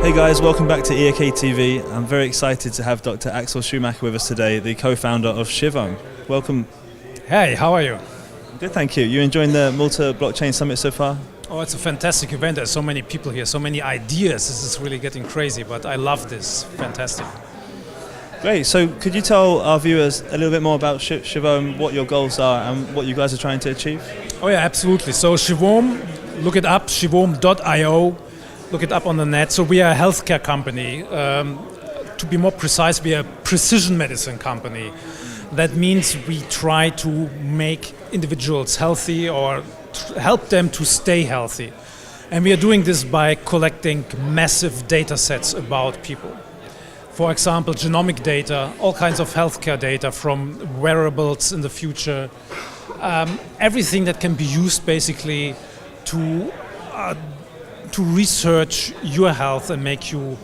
Hey guys, welcome back to EAK TV. I'm very excited to have Dr. Axel Schumacher with us today, the co-founder of Shivom. Welcome. Hey, how are you? Good, thank you. You enjoying the Malta Blockchain Summit so far? Oh, it's a fantastic event. There's so many people here, so many ideas. This is really getting crazy, but I love this. Fantastic. Great. So could you tell our viewers a little bit more about Shivom, what your goals are and what you guys are trying to achieve? Oh yeah, absolutely. So Shivom, look it up, shivom.io. Look it up on the net. So we are a healthcare company. To be more precise, we are a precision medicine company. That means we try to make individuals healthy or help them to stay healthy. And we are doing this by collecting massive data sets about people. For example, genomic data, all kinds of healthcare data from wearables in the future. Everything that can be used basically to research your health and make you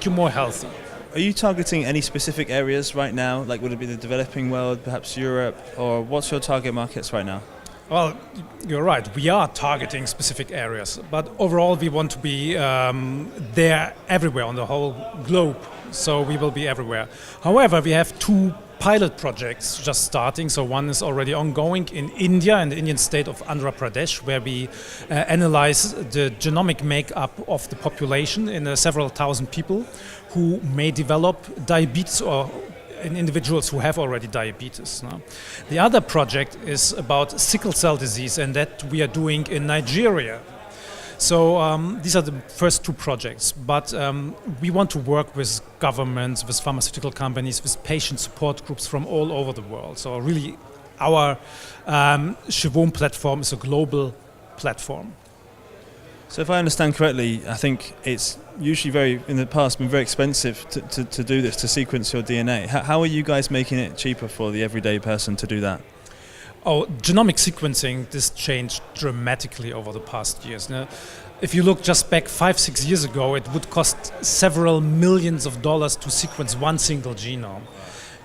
more healthy. Are you targeting any specific areas right now? Like would it be the developing world, perhaps Europe, or what's your target markets right now? Well, you're right. We are targeting specific areas, but overall we want to be there everywhere on the whole globe. So we will be everywhere. However, we have two pilot projects just starting. So one is already ongoing in India, in the Indian state of Andhra Pradesh, where we analyze the genomic makeup of the population in several thousand people who may develop diabetes or in individuals who have already diabetes. No? The other project is about sickle cell disease, and that we are doing in Nigeria. So these are the first two projects, but we want to work with governments, with pharmaceutical companies, with patient support groups from all over the world. So really our Shivom platform is a global platform. So if I understand correctly, I think it's usually in the past been very expensive to do this, to sequence your DNA. How are you guys making it cheaper for the everyday person to do that? Oh, genomic sequencing, this changed dramatically over the past years. Now, if you look just back 5-6 years ago, it would cost several millions of dollars to sequence one single genome.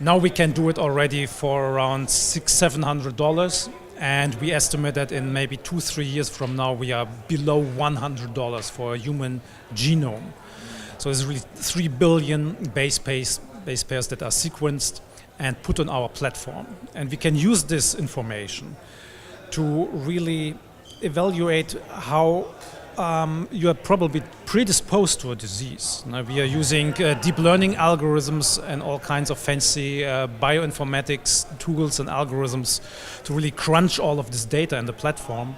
Now we can do it already for around $600-700, and we estimate that in maybe 2-3 years from now we are below $100 for a human genome. So there's really 3 billion base pairs that are sequenced and put on our platform. And we can use this information to really evaluate how you are probably predisposed to a disease. Now, we are using deep learning algorithms and all kinds of fancy bioinformatics tools and algorithms to really crunch all of this data in the platform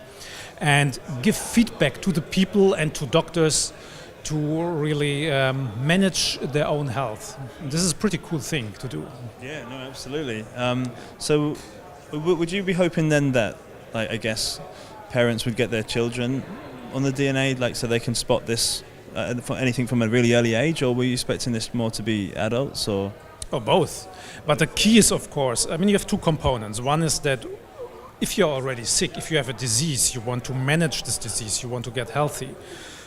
and give feedback to the people and to doctors to really manage their own health. This is a pretty cool thing to do. Yeah, no, absolutely. So would you be hoping then that, like, I guess, parents would get their children on the DNA, like, so they can spot this, anything from a really early age, or were you expecting this more to be adults, or? Oh, both. But the key is, of course, I mean, you have two components. One is that if you're already sick, if you have a disease, you want to manage this disease, you want to get healthy.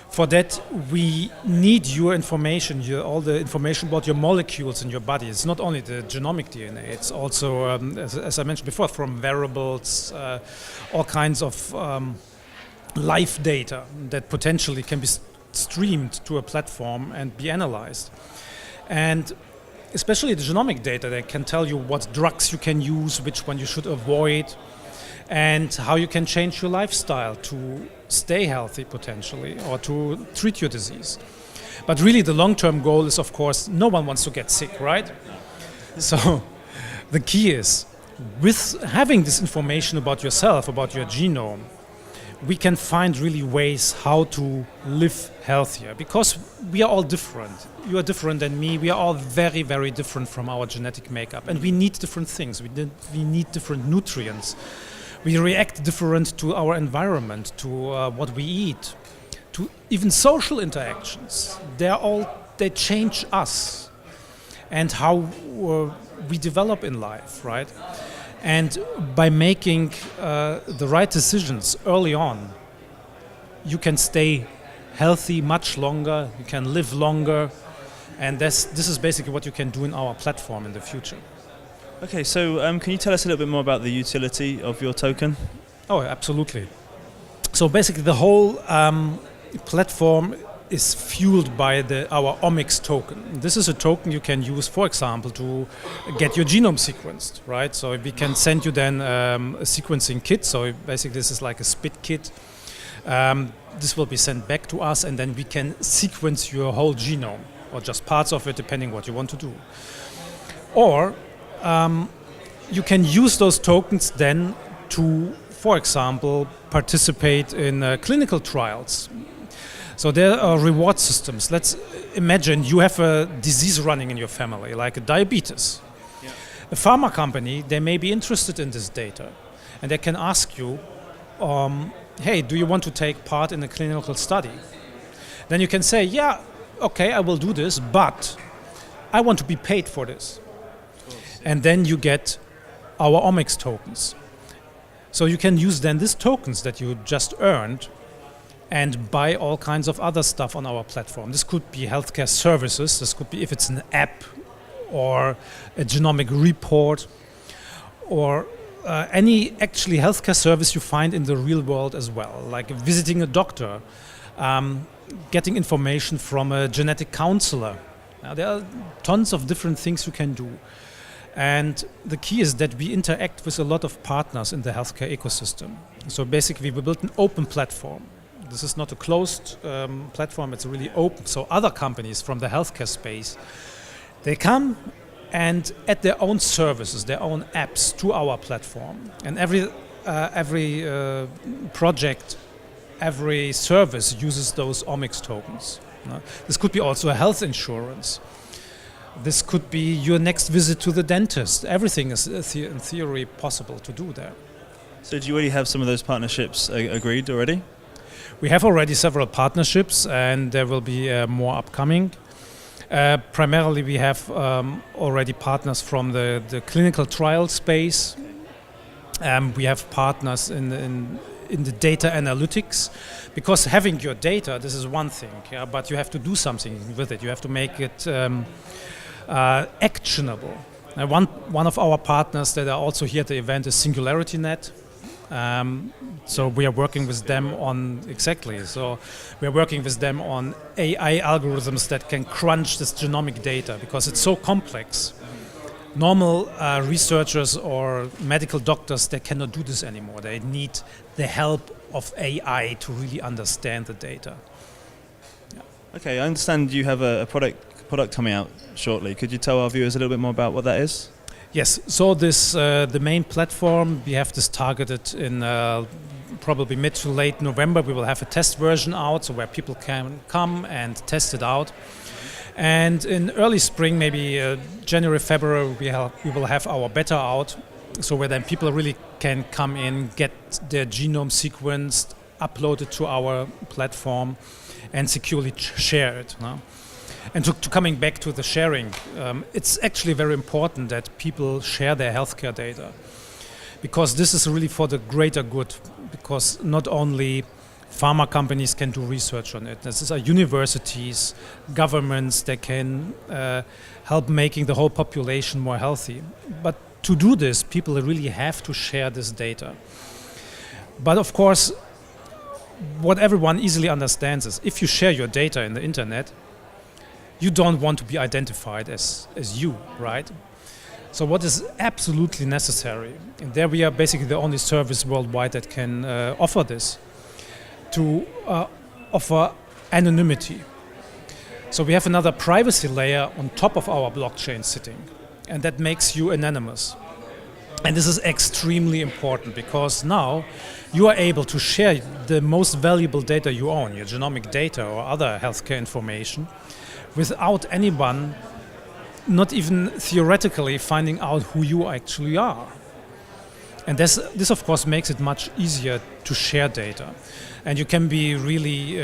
For that, we need your information, all the information about your molecules in your body. It's not only the genomic DNA, it's also, as I mentioned before, from wearables, all kinds of live data that potentially can be streamed to a platform and be analyzed. And especially the genomic data that can tell you what drugs you can use, which one you should avoid, and how you can change your lifestyle to stay healthy potentially or to treat your disease. But really the long-term goal is, of course, no one wants to get sick, right? So the key is, with having this information about yourself, about your genome, we can find really ways how to live healthier, because we are all different. You are different than me. We are all very, very different from our genetic makeup, and we need different things. We need different nutrients. We react different to our environment, to what we eat, to even social interactions. They change us and how we develop in life, right? And by making the right decisions early on, you can stay healthy much longer, you can live longer, and this is basically what you can do in our platform in the future. Okay, so can you tell us a little bit more about the utility of your token? Oh, absolutely. So basically the whole platform is fueled by our omics token. This is a token you can use, for example, to get your genome sequenced, right? So we can send you then a sequencing kit. So basically this is like a spit kit. This will be sent back to us, and then we can sequence your whole genome, or just parts of it, depending what you want to do. Or you can use those tokens then to, for example, participate in clinical trials. So there are reward systems. Let's imagine you have a disease running in your family, like a diabetes. Yeah. A pharma company, they may be interested in this data, and they can ask you, hey, do you want to take part in a clinical study? Then you can say, yeah, okay, I will do this, but I want to be paid for this. And then you get our omics tokens. So you can use then these tokens that you just earned and buy all kinds of other stuff on our platform. This could be healthcare services. This could be if it's an app or a genomic report or any actually healthcare service you find in the real world as well, like visiting a doctor, getting information from a genetic counselor. Now, there are tons of different things you can do. And the key is that we interact with a lot of partners in the healthcare ecosystem. So basically we built an open platform. This is not a closed platform, it's really open. So other companies from the healthcare space, they come and add their own services, their own apps to our platform. And every project, every service uses those omics tokens. This could be also a health insurance. This could be your next visit to the dentist. Everything is in theory possible to do there. So do you already have some of those partnerships agreed already? We have already several partnerships, and there will be more upcoming. Primarily we have already partners from the clinical trial space. We have partners in the data analytics, because having your data, this is one thing, yeah, but you have to do something with it. You have to make it actionable. One of our partners that are also here at the event is SingularityNet. So we are working with them on AI algorithms that can crunch this genomic data, because it's so complex. Normal researchers or medical doctors, they cannot do this anymore. They need the help of AI to really understand the data. Yeah. Okay, I understand you have a product coming out shortly. Could you tell our viewers a little bit more about what that is? Yes, so this the main platform, we have this targeted in probably mid to late November. We will have a test version out, so where people can come and test it out. And in early spring, maybe January, February, we will have our beta out, so where then people really can come in, get their genome sequenced, upload it to our platform, and securely share it. No? And to coming back to the sharing, it's actually very important that people share their healthcare data, because this is really for the greater good, because not only pharma companies can do research on it. This are universities, governments that can help making the whole population more healthy. But to do this, people really have to share this data. But of course, what everyone easily understands is if you share your data in the internet, you don't want to be identified as you, right? So what is absolutely necessary, and there we are basically the only service worldwide that can offer this, to offer anonymity. So we have another privacy layer on top of our blockchain sitting, and that makes you anonymous. And this is extremely important, because now you are able to share the most valuable data you own, your genomic data or other healthcare information, without anyone, not even theoretically, finding out who you actually are. And this of course makes it much easier to share data. And you can be really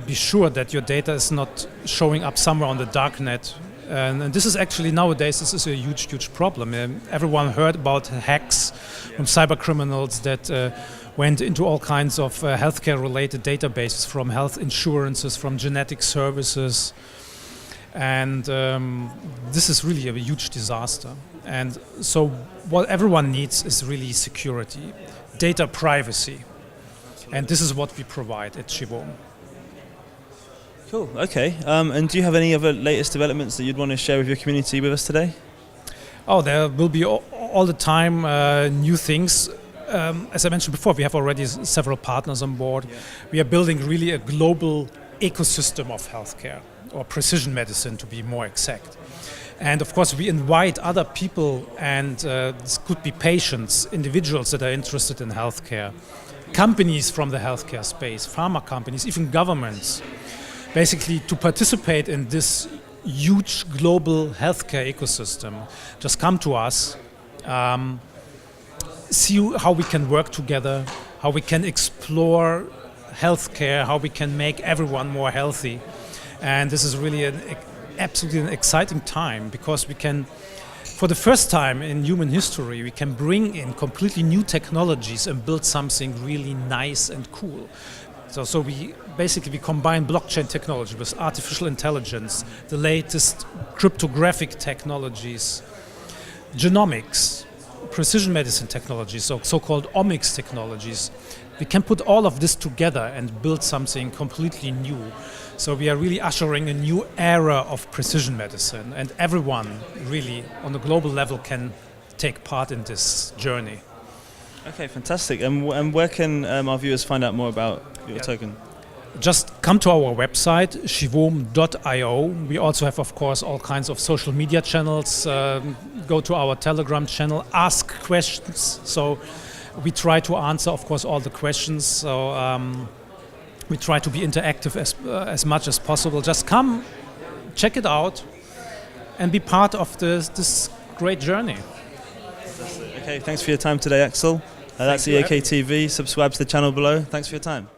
be sure that your data is not showing up somewhere on the dark net. And this is actually nowadays, this is a huge problem. Everyone heard about hacks from cyber criminals that went into all kinds of healthcare related databases, from health insurances, from genetic services. And this is really a huge disaster. And so what everyone needs is really security, data privacy. And this is what we provide at Shivom. Cool. Okay. And do you have any other latest developments that you'd want to share with your community with us today? Oh, there will be all the time new things. As I mentioned before, we have already several partners on board. Yeah. We are building really a global ecosystem of healthcare, or precision medicine to be more exact. And of course, we invite other people, and this could be patients, individuals that are interested in healthcare, companies from the healthcare space, pharma companies, even governments, basically to participate in this huge global healthcare ecosystem. Just come to us, see how we can work together, how we can explore healthcare, how we can make everyone more healthy. And this is really absolutely an exciting time, because we can, for the first time in human history, we can bring in completely new technologies and build something really nice and cool. So we basically combine blockchain technology with artificial intelligence, the latest cryptographic technologies, genomics, precision medicine technologies, so-called omics technologies. We can put all of this together and build something completely new. So we are really ushering a new era of precision medicine, and everyone really on a global level can take part in this journey. Okay, fantastic. And where can our viewers find out more about your token? Just come to our website, shivom.io. We also have, of course, all kinds of social media channels. Go to our Telegram channel, ask questions. So we try to answer, of course, all the questions. So we try to be interactive as much as possible. Just come, check it out, and be part of this great journey. Okay, thanks for your time today, Axel. That's EAK TV. Subscribe to the channel below. Thanks for your time.